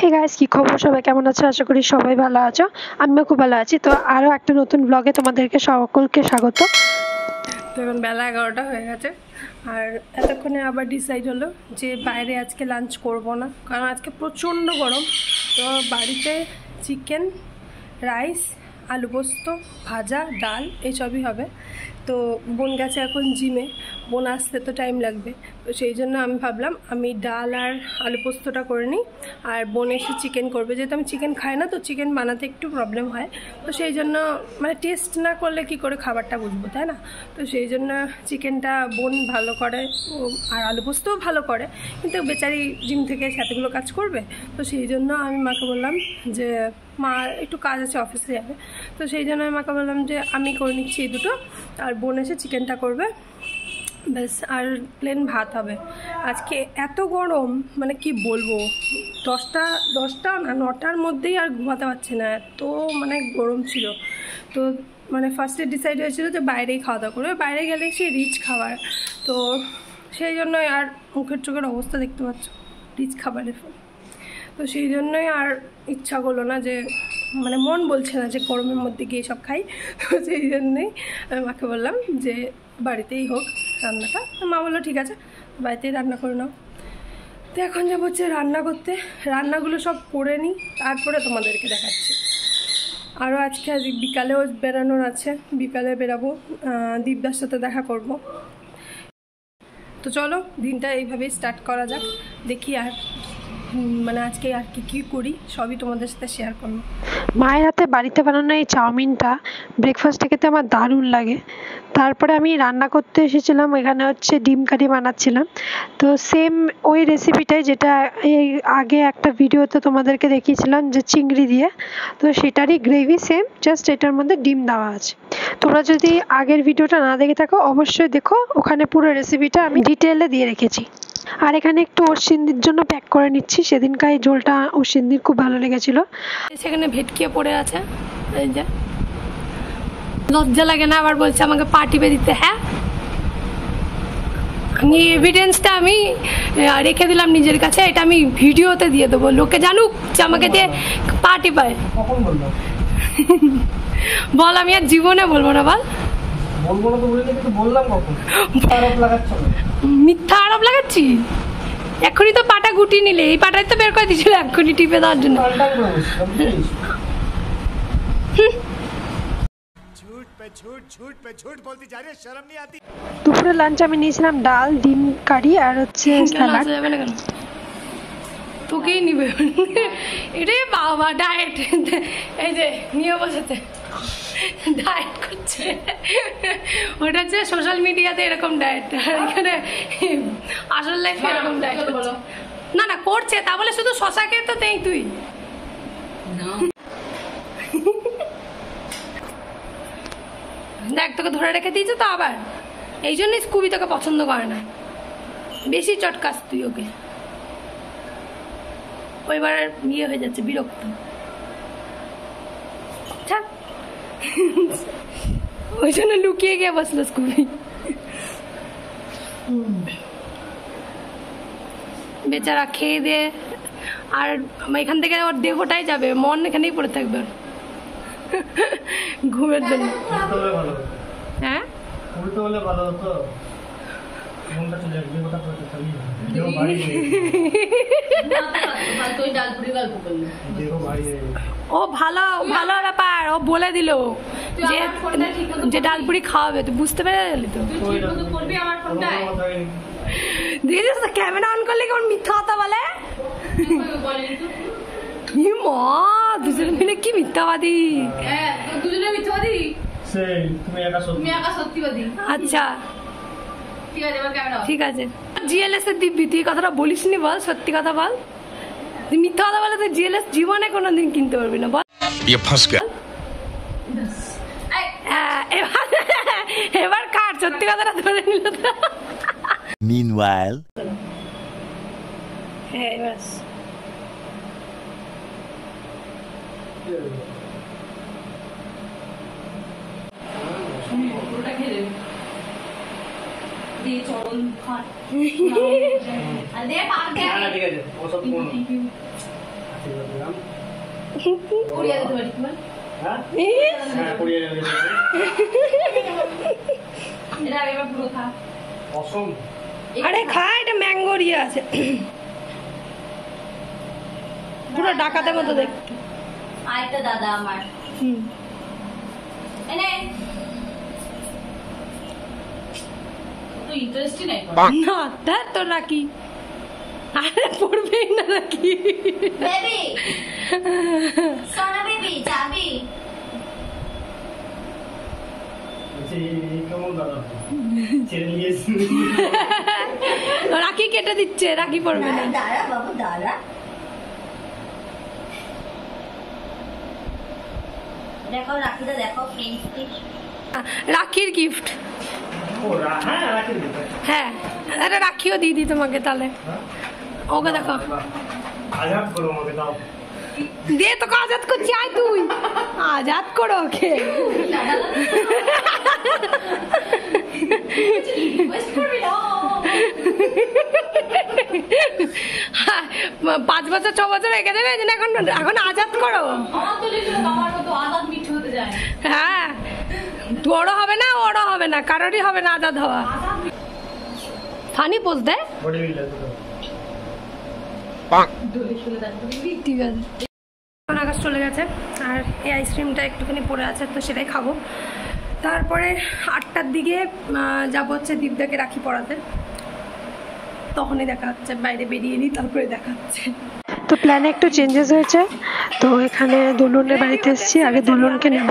Hey guys, কি খবর? সবাই কেমন আছো? আশা করি সবাই ভালো আছো। আমিও খুব ভালো আছি। তো আরো একটা নতুন ব্লগে তোমাদেরকে সকলকে স্বাগত। তো এখন বেলা 11টা হয়ে গেছে, আর এতক্ষণে আবার ডিসাইড হলো যে বাইরে আজকে লাঞ্চ করব না, কারণ আজকে প্রচণ্ড গরম। তো বাড়িতে চিকেন, রাইস, আলু পোস্ত, ভাজা, ডাল এইসবই হবে। তো বোন গেছে এখন জিমে, বোন আসতে তো টাইম লাগবে। তো সেই জন্য আমি ভাবলাম আমি ডাল আর আলু পোস্তটা করে নিই, আর বোন এসে চিকেন করবে। যেহেতু আমি চিকেন খাই না, তো চিকেন বানাতে একটু প্রবলেম হয়। তো সেই জন্য মানে টেস্ট না করলে কি করে খাবারটা বুঝবো, তাই না? তো সেই জন্য চিকেনটা বোন ভালো করে, আর আলু পোস্তও ভালো করে, কিন্তু বেচারি জিম থেকে এতগুলো কাজ করবে। তো সেই জন্য আমি মাকে বললাম যে মা একটু কাজ আছে, অফিসে যাবে। তো সেই জন্য আমি মাকে বললাম যে আমি করে নিচ্ছি এই দুটো, আর বোন এসে চিকেনটা করবে, ব্যাস। আর প্লেন ভাত হবে। আজকে এত গরম, মানে কি বলবো, 10টা না 9টার মধ্যেই আর ঘুমাতে পারছি না, এত মানে গরম ছিল। তো মানে ফার্স্টে ডিসাইড হয়েছিল যে বাইরেই খাওয়া দাওয়া করবে, বাইরে গেলে সেই রিচ খাবার। তো সেই জন্যই, আর মুখের চোখের অবস্থা দেখতে পাচ্ছ রিচ খাবারের। তো সেই জন্যই আর ইচ্ছা করলো না, যে মানে মন বলছে না যে গরমের মধ্যে গিয়ে সব খাই। তো সেই জন্যই আমি মাকে বললাম যে বাড়িতেই হোক রান্নাটা। মা বললো ঠিক আছে, বাড়িতেই রান্না করে নাও। তো এখন যাবো হচ্ছে রান্না করতে, রান্নাগুলো সব করে নিই, তারপরে তোমাদেরকে দেখাচ্ছি। আরও আজ বিকালেও বেরানোর আছে, বিকালে বেরাবো, দীপদার সাথে দেখা করব। তো চলো দিনটা এইভাবেই স্টার্ট করা যাক, দেখি আর মানে আজকে আর কি করি সবই তোমাদের সাথে শেয়ার করবো। মায়ের হাতে বাড়িতে বানানো এই চাউমিনটা ব্রেকফাস্টে খেতে আমার দারুণ লাগে। তারপরে আমি রান্না করতে এসেছিলাম, এখানে হচ্ছে ডিম কারি বানাচ্ছিলাম। তো সেম ওই রেসিপিটাই, যেটা এই আগে একটা ভিডিওতে তোমাদেরকে দেখিয়েছিলাম যে চিংড়ি দিয়ে, তো সেটারই গ্রেভি সেম, জাস্ট এটার মধ্যে ডিম দেওয়া আছে। তোমরা যদি আগের ভিডিওটা না দেখে থাকো অবশ্যই দেখো, ওখানে পুরো রেসিপিটা আমি ডিটেলে দিয়ে রেখেছি। আর এখানে একটু ওরসিন্দির জন্য প্যাক করে নিচ্ছি, সেদিনকার এই ঝোলটা ওরসিন্দির খুব ভালো লেগেছিল। সেখানে ভেটকিয়ে পড়ে আছে, এই যে লজ্জা লাগে না আবার বলছে আমাকে পা টিপে দিতে? হ্যাঁ, আমি এভিডেন্সটা আমি রেখে দিলাম নিজের কাছে, এটা আমি ভিডিওতে দিয়ে দেবো, লোকে জানুক যে আমাকে দিয়ে পা টিপায়। বল, আমি আর জীবনে বলবো না। বল, মিথ্যা আরোপ লাগাচ্ছি? এখনই তো পাটা গুটি নিলে, এই পাটাই তো বের করে দিয়েছিল এখনই টিপে দেওয়ার জন্য। দুপুরে লাঞ্চ আমি নিয়েছিলাম ডাল, ডিম কারি আর হচ্ছে স্যালাড। যাবে না কেন, তোকেই নিবে। এটাই বাবা ডায়েট, এই যে নিয়ে বসেছে ডায়েট করছে। ওটা হচ্ছে সোশ্যাল মিডিয়াতে এরকম ডায়েট, এখানে আসল লাইফে এরকম ডায়েট করছে। না না করছে, তা বলে শুধু শশা খেয়ে তো নেই তুই। দেখ, তোকে ধরে রেখে দিয়েছে তো আবার, এই জন্যই স্কুবি তোকে পছন্দ করে না, বেশি চটকাস তুই ওকে। ওইবার ইয়ে হয়ে যাচ্ছে, বিরক্ত। ওই জন্য লুকিয়ে গিয়ে বসলো স্কুবি। বেচারা খেয়ে দিয়ে, আর এখান থেকে ওর দেহটাই যাবে, মন এখানেই পড়ে থাকবে ঘুমের জন্য। হ্যাঁ, ও ভালো ভালো ব্যাপার, ও বলে দিল যে ডালপুরি খাওয়াবে, তুই বুঝতে পেরে গেলি তো। দেখেছিস তো ক্যামেরা অন করলে কেমন মিথ্যা কথা বলে। মা, দুজনে মিলে কি মিথ্যাবাদী। দুজনে মিথ্যাবাদী, আচ্ছা ঠিক আছে। জিএলএস এর দিব্যি, তুই কথাটা বলিস নি, বল সত্যি কথা বল। তুই মিথ্যা কথা বলে তুই জিএলএস জীবনে কোনোদিন কিনতে পারবি না, বল। এবার কার সত্যি কথাটা ধরে নিল তো। Meanwhile, হ্যাঁ বাস। আরে খা, এটা ম্যাঙ্গো ইয়ে আছে, পুরো ডাকাতের মতো দেখতে। আরেকটা দাদা আমার এনে তো ইন্টারেস্টই নাই না, তা তো রাখি আরে পড়বেই না রাখি। বেবি সোনা বেবি যাবি রাখি কেটে দিচ্ছে, রাখি পড়বে না। দাঁড়া বাবু দাঁড়া, দেখো রাখিটা দেখো, রাখির গিফট। হ্যাঁ, আরে রাখিও দিয়ে দি তোমাকে, তাহলে ওকে দেখো দিয়ে তোকে আজাদ করছি, আয় তুই আজাদ করো ওকে। 5 বছর 6 বছর রেখে দেবে, এখন এখন আজাদ করো। হ্যাঁ, তোরও হবে না, ওরও হবে না, কারোরই হবে না আজাদ হওয়া। ফানি পোজ দে, ঠিক আছে। আকাশ চলে গেছে আর এই আইসক্রিমটা একটুখানি পড়ে আছে, তো সেটাই খাবো। তারপরে 8টার দিকে যাবো হচ্ছে দীপদাকে রাখি পড়াতে, তখনই দেখা হচ্ছে, বাইরে বেরিয়ে নিই তারপরে দেখা হচ্ছে। তো প্ল্যানে একটু চেঞ্জেস হয়েছে, তো এখানে দুলুনের বাড়িতে এসেছি, আগে দুলুনকে নেব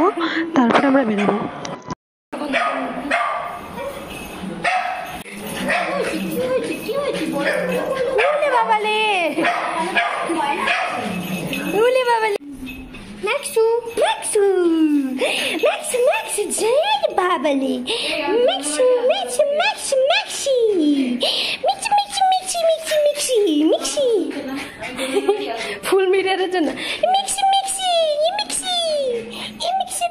তারপরে আমরা বেরোবো। Maxu, Maxu, Maxu, Maxu, Jay Babali, Maxu, Maxu, Maxu, Maxi, Mixi, Mixi, Mixi, Mixi, Mixi, Mixi, ফুল মিডিয়ার জন্য Mixi, Mixi, Mixi, Mixi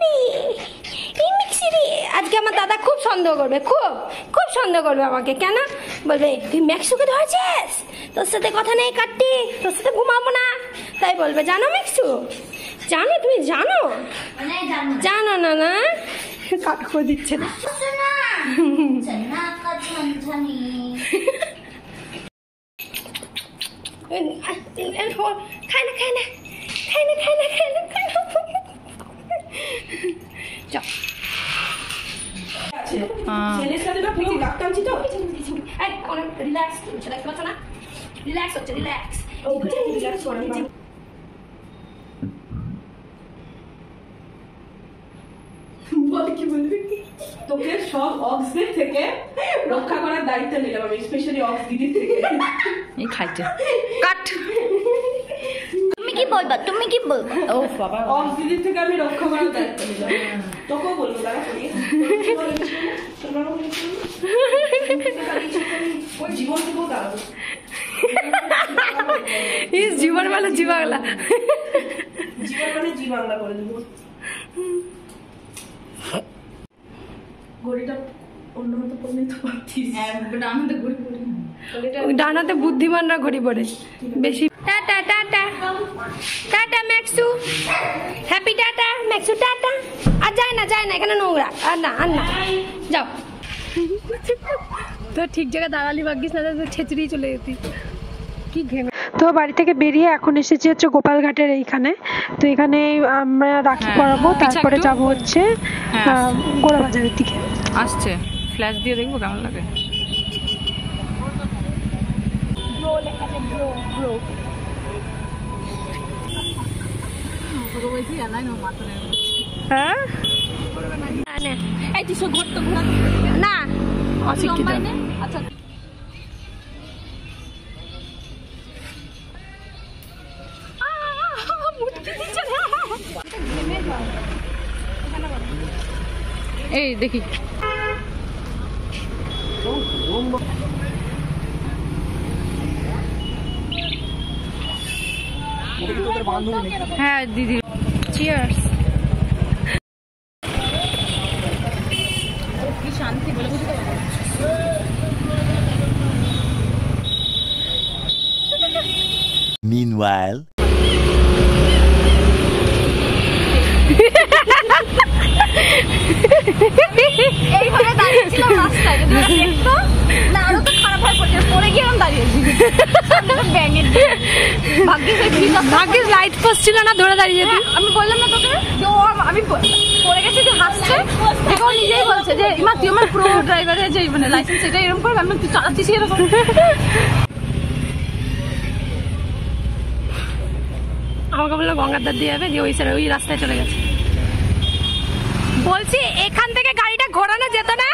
রে, Mixi রে। আজকে আমার দাদা খুব সন্দেহ করবে, খুব খুব সন্দেহ করবে আমাকে। কেন বলবে, তুই ম্যাক্সুকে ধরেছিস, তোর সাথে কথা নেই কাটতি, তোর সাথে ঘুমাবো না, তাই বলবে। জানো ম্যাক্সু, জানো, তুমি জানো? জানো না? না কাকা করে দিচ্ছে না। খায় না, খায় না, খায় না, খায় না, খায় না, খায় না। চল ছেলের সাথে না পুরো কাটতামছি তো, এই অনেক রিল্যাক্স হচ্ছে, দেখতে পাচ্ছ না? রিল্যাক্স হচ্ছে, রিল্যাক্স। বল কি বলবি? তোকে সব অক্সদের থেকে রক্ষা করার দায়িত্ব নিলাম আমি, স্পেশালি অক্স দিদির থেকে। এই খাইছে কাট। তুমি কি বলবা, তুমি কি বলবা? ও বাবা, অক্স দিদির থেকে আমি রক্ষা করার দায়িত্ব নিলাম। তোকেও বলবো, দাঁড়া করিয়ে ওই জীবন দেবো, দাঁড়াবো ইস জীবন বলে জীবাংলা, জীবন মানে জীবাংলা করে দেবো। ঘড়িটা অন্য মতো পড়লে তো পারতিস। ডানাতে বুদ্ধিমানরা ঘড়ি পড়ে বেশি। টাটা টাটা টাটা ম্যাক্সু, হ্যাপি টাটা ম্যাক্সু, টাটা। আর যায় না, যায় না, এখানে নোংরা, আর না, আর না, যাও। তো ঠিক জায়গায় দাঁড়ালি, ভাগ্যিস না তো ছেঁচড়িয়ে চলে যেতি। কি ঘেমে। তো বাড়ি থেকে বেরিয়ে এখন এসেছি হচ্ছে গোপালঘাটের এইখানে, তো এখানে আমরা রাখি পরাবো, তারপরে যাবো হচ্ছে গোড়াবাজারের দিকে। আসছে ফ্ল্যাশ দিয়ে দেখবো কেমন লাগে। হ্যাঁ না অশিক্ষিত। আচ্ছা এই দেখি, হ্যাঁ দিদি, চিয়ার্স। কি শান্তি বলে বুঝতে পারো। Meanwhile, ভাগ্যিস লাইট পোস্ট ছিল না, ধরে দাঁড়িয়ে যেতি। আমি বললাম না তোকে যে ও আমি পড়ে গেছি যে হাসছে, দেখো ও নিজেই বলছে যে মা তুই আমার প্রো ড্রাইভারের যে মানে লাইসেন্স এটা এরকম করবে, আমি তুই চালাচ্ছিস এরকম। আমাকে বললো গঙ্গাধার দিয়ে যাবে, দিয়ে ওই রাস্তায় চলে গেছে। বলছি এখান থেকে গাড়িটা ঘোরানো যেত না?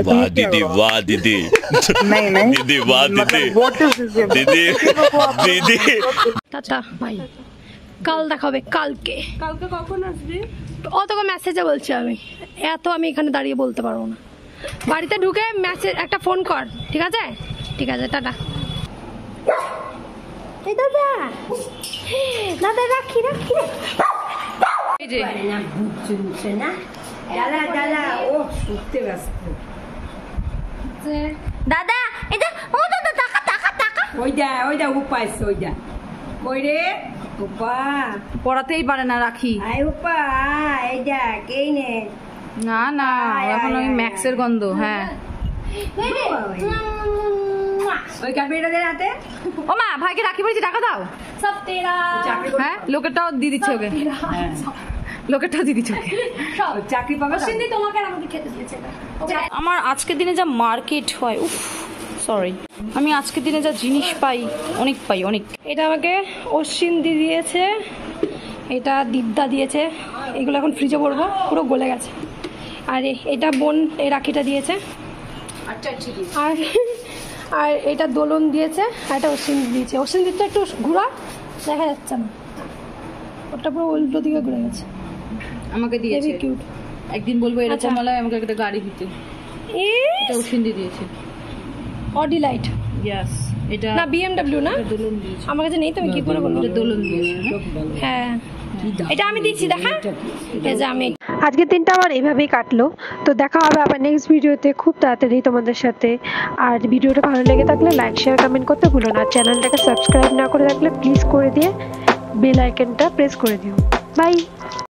वाह दीदी वाह दीदी दीदी वाह दीदी दीदी दीदी টাটা ভাই, কাল দেখাবে কালকে। কালকে কখন আসবি? ও তোকে মেসেজে বলছি আমি, এত আমি এখানে দাঁড়িয়ে বলতে পারবো না। বাড়িতে ঢুকে মেসেজ একটা ফোন কর, ঠিক আছে? ঠিক আছে, টাটা। দাদা দাদা রাখি রাখি। এই যে দাদা এটা ও দাদা টাকা টাকা টাকা ওইটা উপাইছে ওইটা কই রে উপা পড়াতেই পারে না রাখি। আই উপা এইটা কেই নে না না এখন ওই ম্যাক্সের গন্ধ। হ্যাঁ ওই কাপিটা দে হাতে। ও মা ভাইকে রাখি বলছি, টাকা দাও। সব তেরা। হ্যাঁ লোকেরটাও দিয়ে দিচ্ছে ওকে, লোকেরটাও দিয়ে দিচ্ছে ওকে। চাকরি পাবে না? সিন্ধি তোমাকে আর আমাকে খেতে দিয়েছে না। আমার আজকের দিনে যা মার্কেট হয়, উফ সরি, আমি আজকের দিনে যা জিনিস পাই অনেক পাই অনেক। এটা আমাকে অশ্বিন দিয়েছে, এটা দীপদা দিয়েছে, এগুলো এখন ফ্রিজে ভরবো, পুরো গলে গেছে। আর এটা বোন এই রাখিটা দিয়েছে, আর আর এটা দোলন দিয়েছে, আর এটা অশ্বিন দিয়েছে। অশ্বিন দিতে একটু ঘোরা দেখা যাচ্ছে না, ওটা পুরো উল্টো দিকে ঘুরে গেছে। আমাকে দিয়েছে কিউট। একদিন বলবো এরকম মালায় আমাকে একটা গাড়ি দিতে, এটা উসিন্দি দিয়েছে। অডি লাইট, ইয়েস এটা না বিএমডব্লিউ না, দোলন দিয়েছে। আমার কাছে নেই, তুমি কি করে বলবো? এটা দোলন দিয়েছে। হ্যাঁ এটা আমি দিচ্ছি, দেখা। এই যে আমি আজকের দিনটা আমার এইভাবেই কাটলো। তো দেখা হবে আবার নেক্সট ভিডিওতে খুব তাড়াতাড়ি তোমাদের সাথে। আর ভিডিওটা ভালো লেগে থাকলে লাইক শেয়ার কমেন্ট করতে ভুলো না। চ্যানেলটাকে সাবস্ক্রাইব না করে থাকলে প্লিজ করে দিয়ে বেল আইকনটা প্রেস করে দিও। বাই।